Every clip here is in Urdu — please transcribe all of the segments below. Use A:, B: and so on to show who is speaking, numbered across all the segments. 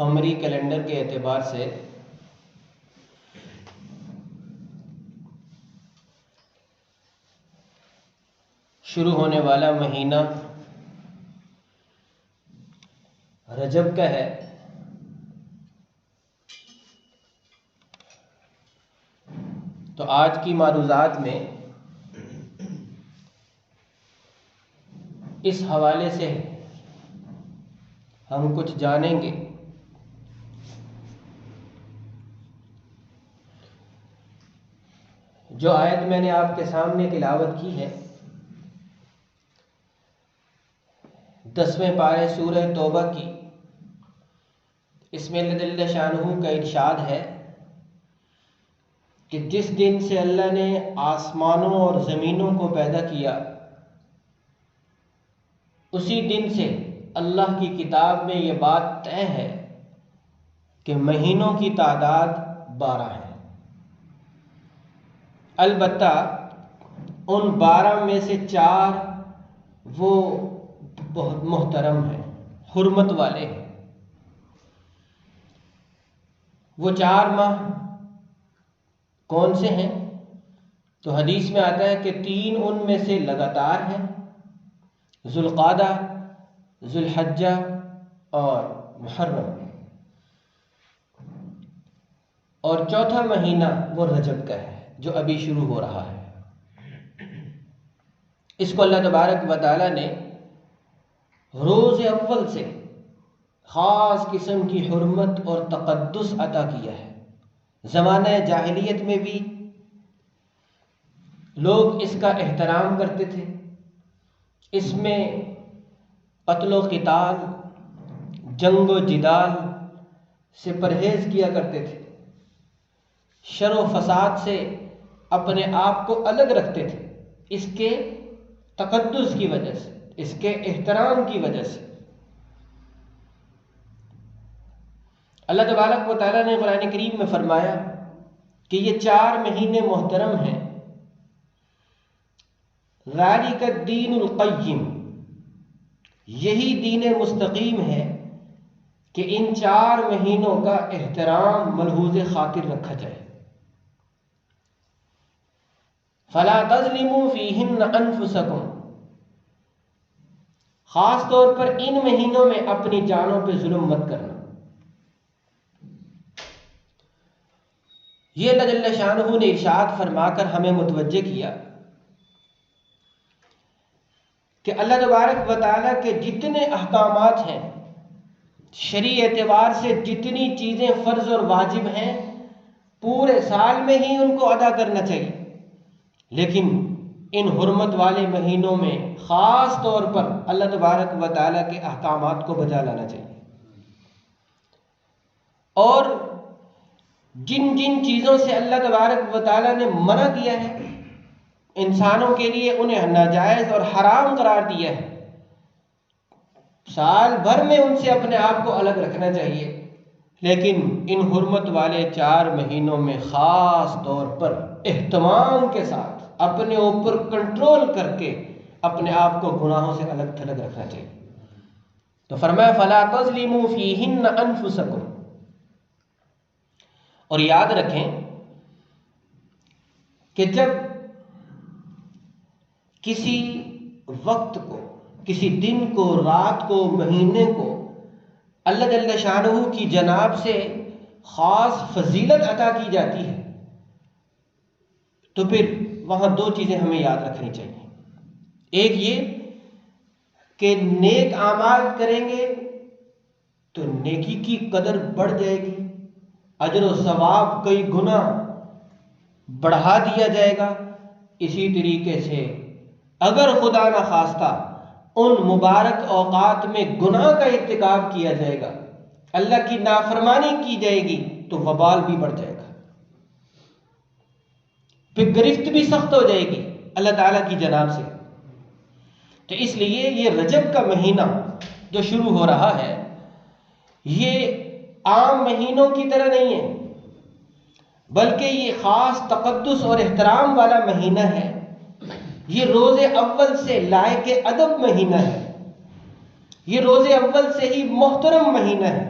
A: قمری کیلنڈر کے اعتبار سے شروع ہونے والا مہینہ رجب کا ہے۔ تو آج کی معروضات میں اس حوالے سے ہم کچھ جانیں گے۔ جو آیت میں نے آپ کے سامنے تلاوت کی ہے 10ویں پارے سورہ توبہ کی، اس میں اللہ جل شانہ کا ارشاد ہے کہ جس دن سے اللہ نے آسمانوں اور زمینوں کو پیدا کیا، اسی دن سے اللہ کی کتاب میں یہ بات طے ہے کہ مہینوں کی تعداد 12 ہے۔ البتہ ان 12 میں سے 4 وہ بہت محترم ہیں، حرمت والے ہیں۔ وہ 4 ماہ کون سے ہیں؟ تو حدیث میں آتا ہے کہ 3 ان میں سے لگاتار ہیں، ذوالقعدہ، ذوالحجہ اور محرم، اور چوتھا مہینہ وہ رجب کا ہے جو ابھی شروع ہو رہا ہے۔ اس کو اللہ تبارک و تعالیٰ نے روز اول سے خاص قسم کی حرمت اور تقدس عطا کیا ہے۔ زمانہ جاہلیت میں بھی لوگ اس کا احترام کرتے تھے، اس میں قتل و قتال، جنگ و جدال سے پرہیز کیا کرتے تھے، شر و فساد سے اپنے آپ کو الگ رکھتے تھے، اس کے تقدس کی وجہ سے، اس کے احترام کی وجہ سے۔ اللہ تبارک و تعالیٰ نے قرآن کریم میں فرمایا کہ یہ 4 مہینے محترم ہیں، ذالک الدین القیم، یہی دین مستقیم ہے کہ ان 4 مہینوں کا احترام ملحوظ خاطر رکھا جائے۔ فلا تظلموا فیہن انفسکم، خاص طور پر ان مہینوں میں اپنی جانوں پہ ظلم مت کرنا۔ یہ اللہ جل شانہ نے ارشاد فرما کر ہمیں متوجہ کیا کہ اللہ تبارک و تعالیٰ کے جتنے احکامات ہیں، شرعی اعتبار سے جتنی چیزیں فرض اور واجب ہیں، پورے سال میں ہی ان کو ادا کرنا چاہیے، لیکن ان حرمت والے مہینوں میں خاص طور پر اللہ تبارک و تعالیٰ کے احکامات کو بجا لانا چاہیے۔ اور جن جن چیزوں سے اللہ تبارک و تعالیٰ نے منع کیا ہے، انسانوں کے لیے انہیں ناجائز اور حرام قرار دیا ہے، سال بھر میں ان سے اپنے آپ کو الگ رکھنا چاہیے، لیکن ان حرمت والے 4 مہینوں میں خاص طور پر اہتمام کے ساتھ اپنے اوپر کنٹرول کر کے اپنے آپ کو گناہوں سے الگ تھلگ رکھنا چاہیے۔ تو فرمایا فلا تظلموا فیہن انفسکم۔ اور یاد رکھیں کہ جب کسی وقت کو، کسی دن کو، رات کو، مہینے کو اللہ جل شانہ کی جناب سے خاص فضیلت عطا کی جاتی ہے، تو پھر وہاں 2 چیزیں ہمیں یاد رکھنی چاہیے۔ ایک یہ کہ نیک اعمال کریں گے تو نیکی کی قدر بڑھ جائے گی، اجر و ثواب کئی گنا بڑھا دیا جائے گا۔ اسی طریقے سے اگر خدا نخواستہ ان مبارک اوقات میں گناہ کا ارتکاب کیا جائے گا، اللہ کی نافرمانی کی جائے گی، تو وبال بھی بڑھ جائے گا، پھر گرفت بھی سخت ہو جائے گی اللہ تعالیٰ کی جناب سے۔ تو اس لیے یہ رجب کا مہینہ جو شروع ہو رہا ہے، یہ عام مہینوں کی طرح نہیں ہے، بلکہ یہ خاص تقدس اور احترام والا مہینہ ہے۔ یہ روز اول سے لائق ادب مہینہ ہے، یہ روز اول سے ہی محترم مہینہ ہے،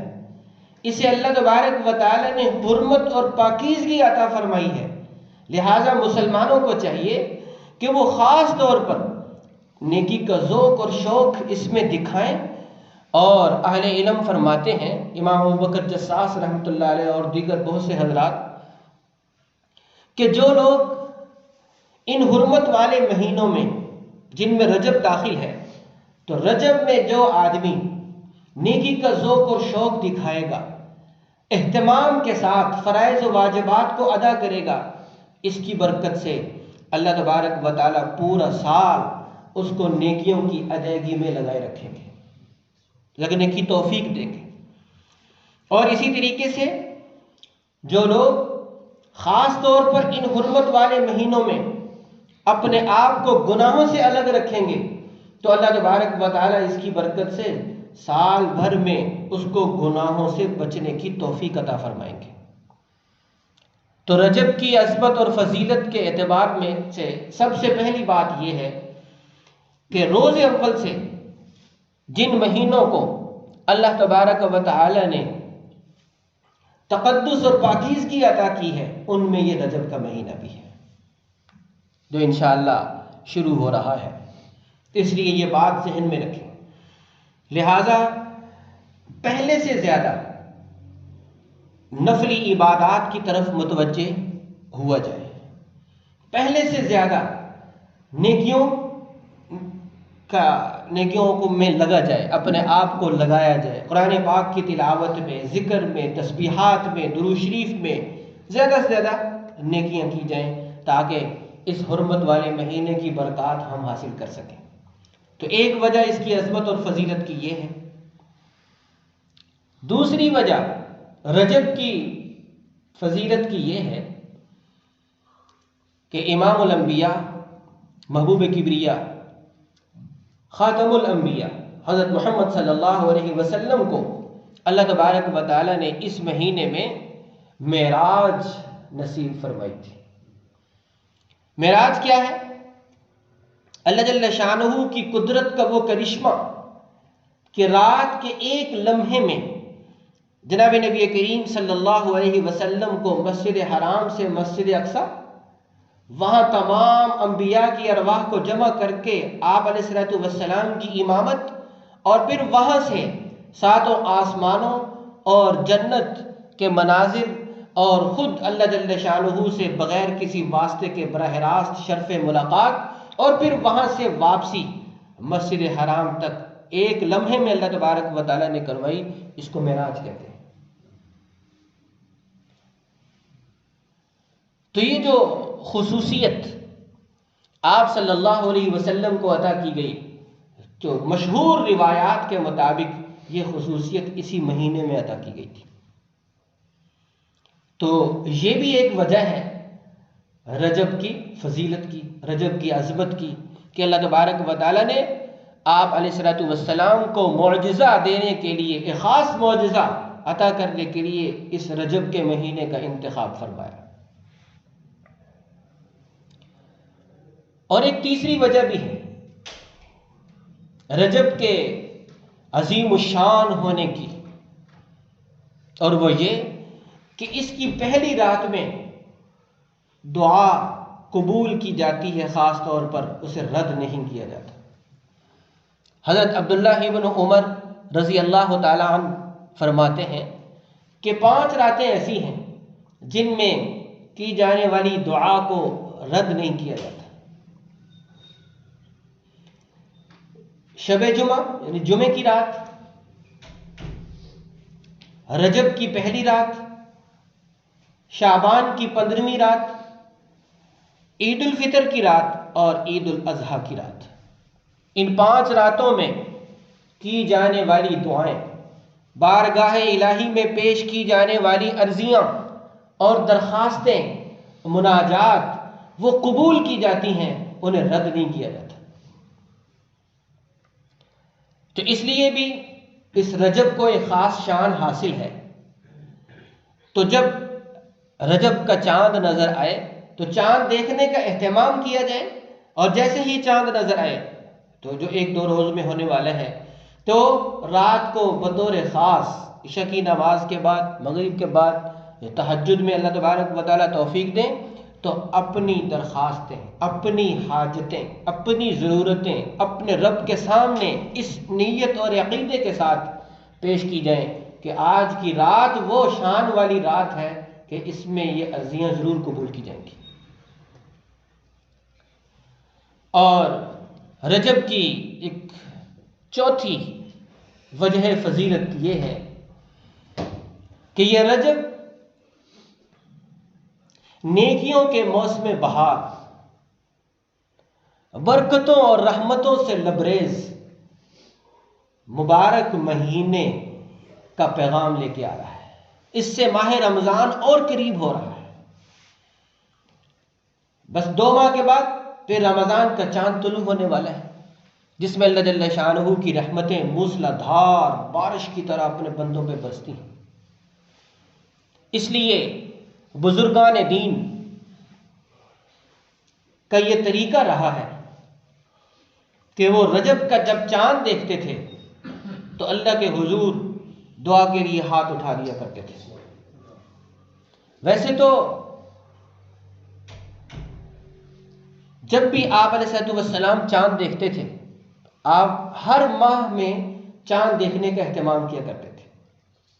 A: اسے اللہ تبارک و تعالی نے حرمت اور پاکیزگی عطا فرمائی ہے، لہٰذا مسلمانوں کو چاہیے کہ وہ خاص طور پر نیکی کا ذوق اور شوق اس میں دکھائیں۔ اور اہل علم فرماتے ہیں، امام ابوبکر جساس رحمۃ اللہ علیہ اور دیگر بہت سے حضرات، کہ جو لوگ ان حرمت والے مہینوں میں جن میں رجب داخل ہے، تو رجب میں جو آدمی نیکی کا ذوق اور شوق دکھائے گا، اہتمام کے ساتھ فرائض و واجبات کو ادا کرے گا، اس کی برکت سے اللہ تبارک و تعالیٰ پورا سال اس کو نیکیوں کی ادائیگی میں لگائے رکھیں گے، لگنے کی توفیق دیں گے۔ اور اسی طریقے سے جو لوگ خاص طور پر ان حرمت والے مہینوں میں اپنے آپ کو گناہوں سے الگ رکھیں گے، تو اللہ تبارک و تعالیٰ اس کی برکت سے سال بھر میں اس کو گناہوں سے بچنے کی توفیق عطا فرمائیں گے۔ تو رجب کی عظمت اور فضیلت کے اعتبار میں سے سب سے پہلی بات یہ ہے کہ روز اول سے جن مہینوں کو اللہ تبارک و تعالی نے تقدس اور پاکیزگی عطا کی ہے، ان میں یہ رجب کا مہینہ بھی ہے، جو انشاءاللہ شروع ہو رہا ہے۔ اس لیے یہ بات ذہن میں رکھیں، لہٰذا پہلے سے زیادہ نفلی عبادات کی طرف متوجہ ہوا جائے، پہلے سے زیادہ نیکیوں کو میں لگا جائے، اپنے آپ کو لگایا جائے، قرآن پاک کی تلاوت میں، ذکر میں، تسبیحات میں، درود شریف میں زیادہ سے زیادہ نیکیاں کی جائیں، تاکہ اس حرمت والے مہینے کی برکات ہم حاصل کر سکیں۔ تو ایک وجہ اس کی عظمت اور فضیلت کی یہ ہے۔ دوسری وجہ رجب کی فضیلت کی یہ ہے کہ امام الانبیاء، محبوب کبریا، خاتم الانبیاء حضرت محمد صلی اللہ علیہ وسلم کو اللہ تبارک و تعالی نے اس مہینے میں معراج نصیب فرمائی تھی۔ معراج کیا ہے؟ اللہ جل شانہ کی قدرت کا وہ کرشمہ کہ رات کے ایک لمحے میں جناب نبی کریم صلی اللہ علیہ وسلم کو مسجد حرام سے مسجد اقصی، وہاں تمام انبیاء کی ارواح کو جمع کر کے آپ علیہ الصلوۃ والسلام کی امامت، اور پھر وہاں سے ساتوں آسمانوں اور جنت کے مناظر اور خود اللہ جل شانہ سے بغیر کسی واسطے کے براہ راست شرف ملاقات، اور پھر وہاں سے واپسی مسجد حرام تک ایک لمحے میں اللہ تبارک و تعالیٰ نے کروائی، اس کو معراج کہتے ہیں۔ تو یہ جو خصوصیت آپ صلی اللہ علیہ وسلم کو عطا کی گئی، جو مشہور روایات کے مطابق یہ خصوصیت اسی مہینے میں عطا کی گئی تھی، تو یہ بھی ایک وجہ ہے رجب کی فضیلت کی، رجب کی عظمت کی، کہ اللہ تبارک و تعالیٰ نے آپ علیہ الصلوۃ والسلام کو معجزہ دینے کے لیے، ایک خاص معجزہ عطا کرنے کے لیے اس رجب کے مہینے کا انتخاب فرمایا۔ اور ایک تیسری وجہ بھی ہے رجب کے عظیم الشان ہونے کی، اور وہ یہ کہ اس کی پہلی رات میں دعا قبول کی جاتی ہے، خاص طور پر اسے رد نہیں کیا جاتا۔ حضرت عبداللہ ابن عمر رضی اللہ تعالی عنہ فرماتے ہیں کہ 5 راتیں ایسی ہیں جن میں کی جانے والی دعا کو رد نہیں کیا جاتا۔ شب جمعہ یعنی جمعے کی رات، رجب کی پہلی رات، شعبان کی 15ویں رات، عید الفطر کی رات اور عید الاضحیٰ کی رات۔ ان 5 راتوں میں کی جانے والی دعائیں، بارگاہ الہی میں پیش کی جانے والی عرضیاں اور درخواستیں، مناجات، وہ قبول کی جاتی ہیں، انہیں رد نہیں کیا جاتا۔ تو اس لیے بھی اس رجب کو ایک خاص شان حاصل ہے۔ تو جب رجب کا چاند نظر آئے تو چاند دیکھنے کا اہتمام کیا جائے، اور جیسے ہی چاند نظر آئے تو جو 1-2 روز میں ہونے والا ہے، تو رات کو بطور خاص عشاء کی نماز کے بعد، مغرب کے بعد، تہجد میں اللہ تبارک و تعالیٰ توفیق دیں تو اپنی درخواستیں، اپنی حاجتیں، اپنی ضرورتیں اپنے رب کے سامنے اس نیت اور عقیدے کے ساتھ پیش کی جائیں کہ آج کی رات وہ شان والی رات ہے کہ اس میں یہ عرضیاں ضرور قبول کی جائیں گی۔ اور رجب کی ایک چوتھی وجہ فضیلت یہ ہے کہ یہ رجب نیکیوں کے موسم بہار، برکتوں اور رحمتوں سے لبریز مبارک مہینے کا پیغام لے کے آ رہا ہے۔ اس سے ماہ رمضان اور قریب ہو رہا ہے۔ بس 2 ماہ کے بعد پھر رمضان کا چاند طلوع ہونے والا ہے، جس میں اللہ جل شانہ کی رحمتیں موسلا دھار بارش کی طرح اپنے بندوں پہ برستی ہیں۔ اس لیے بزرگان دین کا یہ طریقہ رہا ہے کہ وہ رجب کا جب چاند دیکھتے تھے تو اللہ کے حضور دعا کے لیے ہاتھ اٹھا دیا کرتے تھے۔ ویسے تو جب بھی آپ علیہ الصلوۃ والسلام چاند دیکھتے تھے، آپ ہر ماہ میں چاند دیکھنے کا اہتمام کیا کرتے تھے،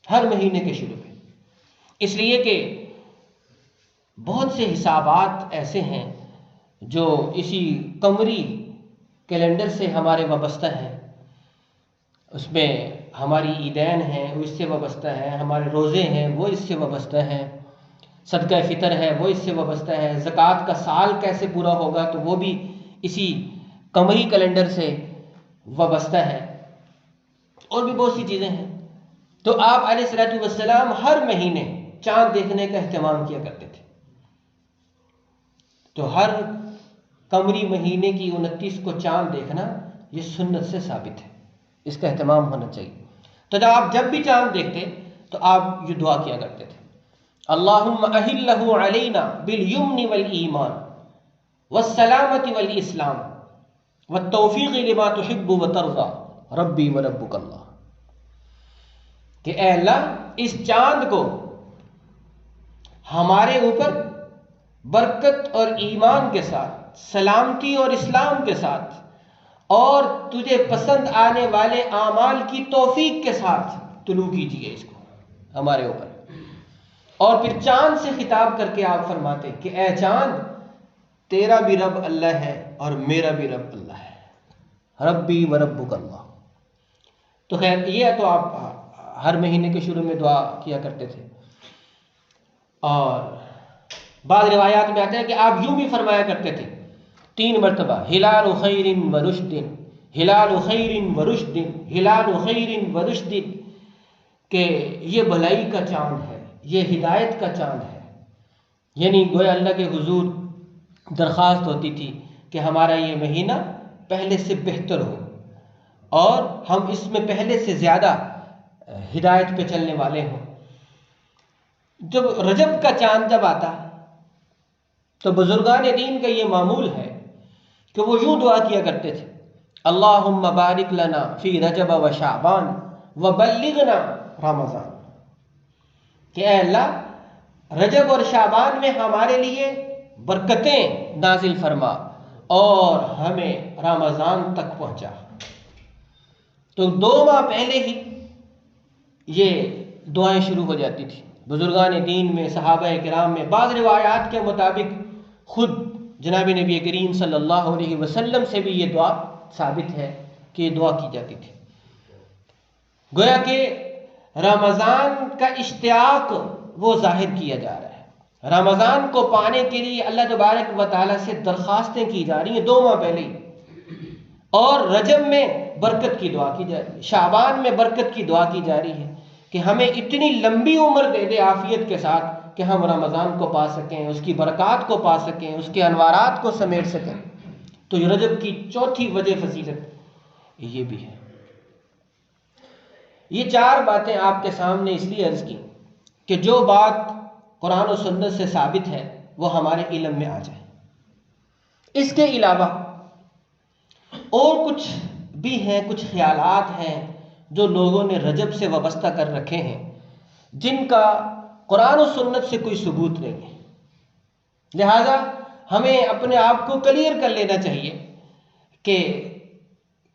A: ہر مہینے کے شروع میں، اس لیے کہ بہت سے حسابات ایسے ہیں جو اسی قمری کیلنڈر سے ہمارے وابستہ ہیں۔ اس میں ہماری عیدین ہیں، وہ اس سے وابستہ ہیں، ہمارے روزے ہیں وہ اس سے وابستہ ہیں، صدقہ فطر ہے وہ اس سے وابستہ ہے، زکوٰۃ کا سال کیسے پورا ہوگا تو وہ بھی اسی قمری کیلنڈر سے وابستہ ہے، اور بھی بہت سی چیزیں ہیں۔ تو آپ علیہ الصلوۃ والسلام ہر مہینے چاند دیکھنے کا اہتمام کیا کرتے تھے۔ تو ہر قمری مہینے کی 29 کو چاند دیکھنا یہ سنت سے ثابت ہے، اس کا اہتمام ہونا چاہیے۔ تو آپ جب بھی چاند دیکھتے تو آپ یہ دعا کیا کرتے تھے، اللہم اہلہ علینا بالیمن والایمان والسلامۃ والاسلام والتوفیق لما تحب وترضى ربی وربک اللہ، کہ اے اللہ اس چاند کو ہمارے اوپر برکت اور ایمان کے ساتھ، سلامتی اور اسلام کے ساتھ، اور تجھے پسند آنے والے اعمال کی توفیق کے ساتھ طلوع کیجیے اس کو ہمارے اوپر۔ اور پھر چاند سے خطاب کر کے آپ فرماتے کہ اے چاند تیرا بھی رب اللہ ہے اور میرا بھی رب اللہ ہے، ربی وربک اللہ۔ تو خیر یہ تو آپ ہر مہینے کے شروع میں دعا کیا کرتے تھے، اور بعض روایات میں آتا ہے کہ آپ یوں بھی فرمایا کرتے تھے 3 مرتبہ، ہلال خیر و رشد، ہلال خیر و رشد، ہلال خیر و رشد، کہ یہ بھلائی کا چاند ہے، یہ ہدایت کا چاند ہے۔ یعنی گویا اللہ کے حضور درخواست ہوتی تھی کہ ہمارا یہ مہینہ پہلے سے بہتر ہو اور ہم اس میں پہلے سے زیادہ ہدایت پہ چلنے والے ہوں۔ جب رجب کا چاند جب آتا تو بزرگان دین کا یہ معمول ہے کہ وہ یوں دعا کیا کرتے تھے، اللہم بارک لنا فی رجب و شعبان وبلغنا رمضان، کہ اے اللہ رجب اور شعبان میں ہمارے لیے برکتیں نازل فرما اور ہمیں رمضان تک پہنچا۔ تو 2 ماہ پہلے ہی یہ دعائیں شروع ہو جاتی تھی بزرگان دین میں، صحابہ کرام میں۔ بعض روایات کے مطابق خود جناب نبی کریم صلی اللہ علیہ وسلم سے بھی یہ دعا ثابت ہے کہ یہ دعا کی جاتی تھی۔ گویا کہ رمضان کا اشتیاق وہ ظاہر کیا جا رہا ہے، رمضان کو پانے کے لیے اللہ تبارک و تعالیٰ سے درخواستیں کی جا رہی ہیں 2 ماہ پہلے ہی، اور رجب میں برکت کی دعا کی جا رہی ہے، شعبان میں برکت کی دعا کی جا رہی ہے کہ ہمیں اتنی لمبی عمر دے دے عافیت کے ساتھ کہ ہم رمضان کو پا سکیں، اس کی برکات کو پا سکیں، اس کے انوارات کو سمیٹ سکیں۔ تو یہ رجب کی چوتھی وجہ فضیلت یہ بھی ہے۔ یہ 4 باتیں آپ کے سامنے اس لیے عرض کی کہ جو بات قرآن و سنت سے ثابت ہے وہ ہمارے علم میں آ جائے۔ اس کے علاوہ اور کچھ بھی ہیں، کچھ خیالات ہیں، جو لوگوں نے رجب سے وابستہ کر رکھے ہیں، جن کا قرآن و سنت سے کوئی ثبوت نہیں ہے۔ لہذا ہمیں اپنے آپ کو کلیئر کر لینا چاہیے کہ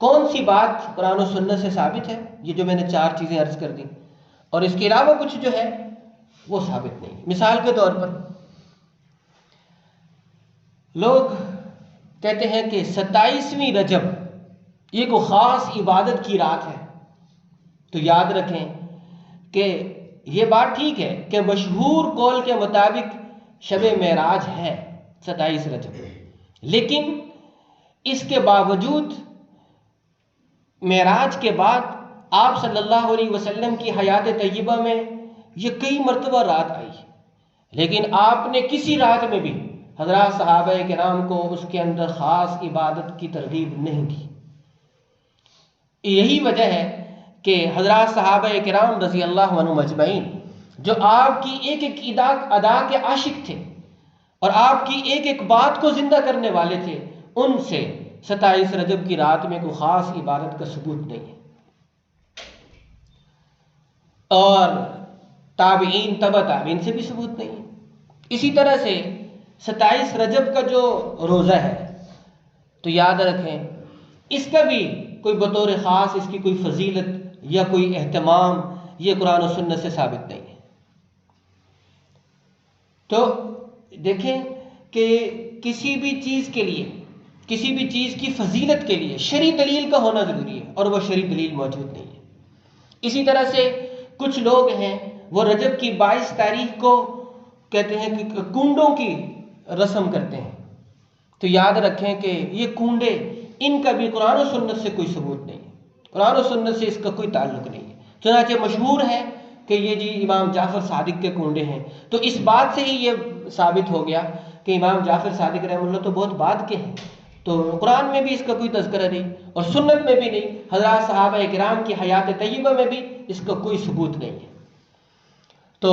A: کون سی بات قرآن و سنت سے ثابت ہے، یہ جو میں نے 4 چیزیں عرض کر دیں، اور اس کے علاوہ کچھ جو ہے وہ ثابت نہیں۔ مثال کے طور پر لوگ کہتے ہیں کہ 27ویں رجب یہ کوئی خاص عبادت کی رات ہے، تو یاد رکھیں کہ یہ بات ٹھیک ہے کہ مشہور قول کے مطابق شب معراج ہے 27 رجب، لیکن اس کے باوجود معراج کے بعد آپ صلی اللہ علیہ وسلم کی حیات طیبہ میں یہ کئی مرتبہ رات آئی، لیکن آپ نے کسی رات میں بھی حضرات صحابہ کرام کو اس کے اندر خاص عبادت کی ترغیب نہیں دی۔ یہی وجہ ہے کہ حضرات صحابہ کرام رضی اللہ عنہم اجمعین جو آپ کی ایک ایک ادا کے عاشق تھے اور آپ کی ایک ایک بات کو زندہ کرنے والے تھے، ان سے 27 رجب کی رات میں کوئی خاص عبادت کا ثبوت نہیں ہے۔ اور تابعین تبع تابعین سے بھی ثبوت نہیں ہے۔ اسی طرح سے 27 رجب کا جو روزہ ہے تو یاد رکھیں اس کا بھی کوئی بطور خاص اس کی کوئی فضیلت یا کوئی اہتمام یہ قرآن و سنت سے ثابت نہیں ہے۔ تو دیکھیں کہ کسی بھی چیز کے لیے، کسی بھی چیز کی فضیلت کے لیے شرعی دلیل کا ہونا ضروری ہے، اور وہ شرعی دلیل موجود نہیں ہے۔ اسی طرح سے کچھ لوگ ہیں وہ رجب کی 22 تاریخ کو کہتے ہیں کہ کنڈوں کی رسم کرتے ہیں، تو یاد رکھیں کہ یہ کنڈے ان کا بھی قرآن و سنت سے کوئی ثبوت نہیں ہے، قرآن و سنت سے اس کا کوئی تعلق نہیں ہے۔ چنانچہ مشہور ہے کہ یہ جی امام جعفر صادق کے کنڈے ہیں، تو اس بات سے ہی یہ ثابت ہو گیا کہ امام جعفر صادق رحمہ اللہ تو بہت بعد کے ہیں، تو قرآن میں بھی اس کا کوئی تذکرہ نہیں اور سنت میں بھی نہیں، حضرات صحابہ کرام کی حیات طیبہ میں بھی اس کا کوئی ثبوت نہیں ہے۔ تو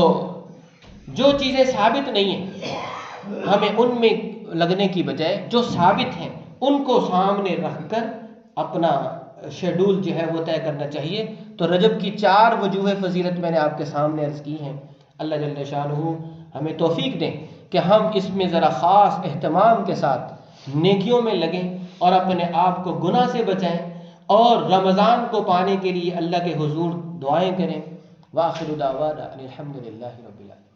A: جو چیزیں ثابت نہیں ہیں ہمیں ان میں لگنے کی بجائے جو ثابت ہیں ان کو سامنے رکھ کر اپنا شیڈول جو ہے وہ طے کرنا چاہیے۔ تو رجب کی 4 وجوہ فضیلت میں نے آپ کے سامنے عرض کی ہیں۔ اللہ جل شانہ ہمیں توفیق دیں کہ ہم اس میں ذرا خاص اہتمام کے ساتھ نیکیوں میں لگیں اور اپنے آپ کو گناہ سے بچائیں، اور رمضان کو پانے کے لیے اللہ کے حضور دعائیں کریں۔ وآخر دعوانا ان الحمد للہ رب العالمین۔